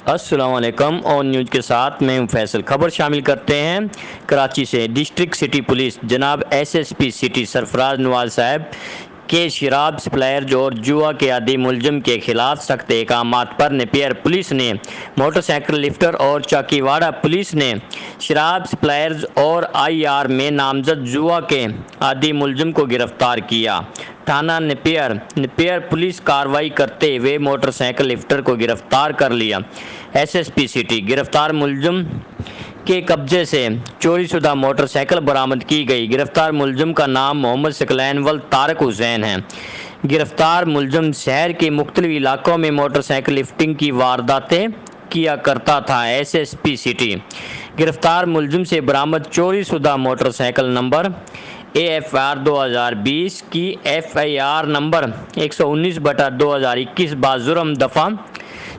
السلام علیکم، اور نیوز کے ساتھ میں ہوں فیصل۔ خبر شامل کرتے ہیں کراچی سے۔ ڈسٹرکٹ سٹی پولیس جناب ایس ایس پی سٹی سرفراز نواز صاحب کے شراب سپلائرز اور جوا کے عادی ملزم کے خلاف سخت احکامات پر نیپیر پولیس نے، موٹر سائیکل لفٹر اور چاکیواڑہ پولیس نے شراب سپلائرز اور آئی آر میں نامزد جوا کے عادی ملزم کو گرفتار کیا۔ تھانہ نیپیر پولیس کارروائی کرتے ہوئے موٹر سائیکل لفٹر کو گرفتار کر لیا۔ ایس ایس پی سٹی گرفتار ملزم کے قبضے سے چوری شدہ موٹر سائیکل برآمد کی گئی۔ گرفتار ملزم کا نام محمد ثقلین ولد طارق حسین ہے۔ گرفتار ملزم شہر کے مختلف علاقوں میں موٹر سائیکل لفٹنگ کی وارداتیں کیا کرتا تھا۔ ایس ایس پی سٹی گرفتار ملزم سے برآمد چوری شدہ موٹر سائیکل نمبر AFR 2020 کی FIR نمبر 119/2021 بجرم دفعہ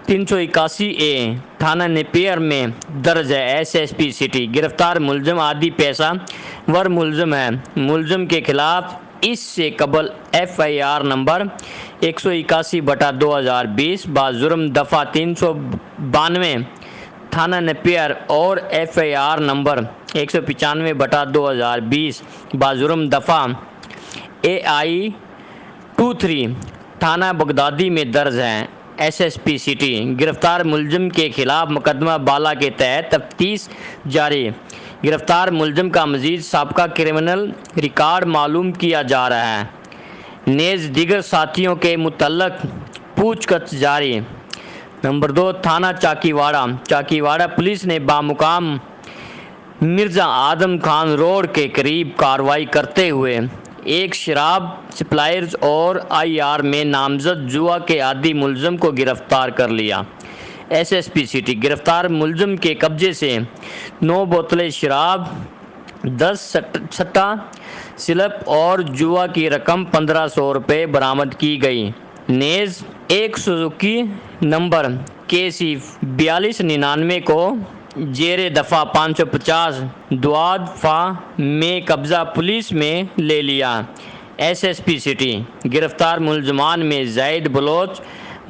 381A تھانہ نیپیر میں درج ہے۔ ایس ایس پی سٹی گرفتار ملزم عادی پیشہ ور ملزم ہے۔ ملزم کے خلاف اس سے قبل FIR نمبر 181/2020 بجرم دفعہ 392 تھانہ نیپیر اور FIR نمبر 195/2020 بجرم دفعہ AI 23 تھانہ بغدادی میں درج ہے۔ ایس ایس پی سٹی گرفتار ملزم کے خلاف مقدمہ بالا کے تحت تفتیش جاری۔ گرفتار ملزم کا مزید سابقہ کرمنل ریکارڈ معلوم کیا جا رہا ہے، نیز دیگر ساتھیوں کے متعلق پوچھ گچھ جاری۔ نمبر 2 تھانہ چاکیواڑہ پولیس نے بامقام مرزا اعظم خان روڈ کے قریب کارروائی کرتے ہوئے ایک شراب سپلائرز اور آئی آر میں نامزد جوا کے عادی ملزم کو گرفتار کر لیا۔ ایس ایس پی سٹی گرفتار ملزم کے قبضے سے 9 بوتلیں شراب، 10 سٹا سلپ اور جوا کی رقم 1500 روپے برآمد کی گئی، نیز ایک سوزوکی نمبر KC 4299 کو زیر دفعہ 550 دواد فا میں قبضہ پولیس میں لے لیا۔ ایس ایس پی سٹی گرفتار ملزمان میں زید بلوچ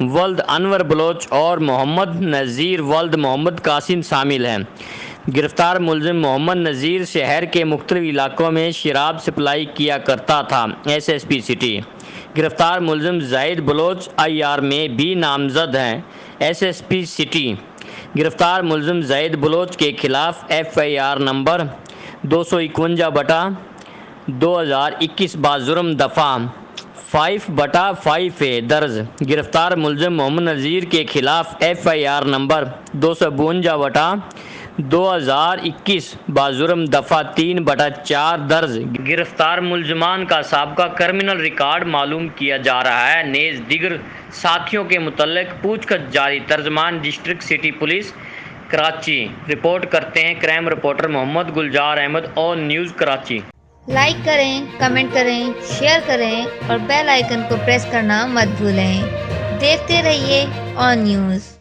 ولد انور بلوچ اور محمد نذیر ولد محمد قاسم شامل ہیں۔ گرفتار ملزم محمد نذیر شہر کے مختلف علاقوں میں شراب سپلائی کیا کرتا تھا۔ ایس ایس پی سٹی گرفتار ملزم زید بلوچ آئی آر میں بھی نامزد ہیں۔ ایس ایس پی سٹی گرفتار ملزم زید بلوچ کے خلاف FIR نمبر 251/2021 بجرم دفعہ 5/5A درج۔ گرفتار ملزم محمد نذیر کے خلاف FIR نمبر 252/2021 بجرم دفعہ 3/4 درج۔ گرفتار ملزمان کا سابقہ کرمنل ریکارڈ معلوم کیا جا رہا ہے، نیز دیگر ساتھیوں کے متعلق پوچھ گچھ جاری۔ ترجمان district city police Karachi report کرتے ہیں کرائم رپورٹر محمد گلزار احمد، اور نیوز کراچی۔ لائک کریں، کمنٹ کریں، شیئر کریں اور بیل آئیکن کو پریس کرنا مت بھولیں۔ دیکھتے رہیے آن نیوز۔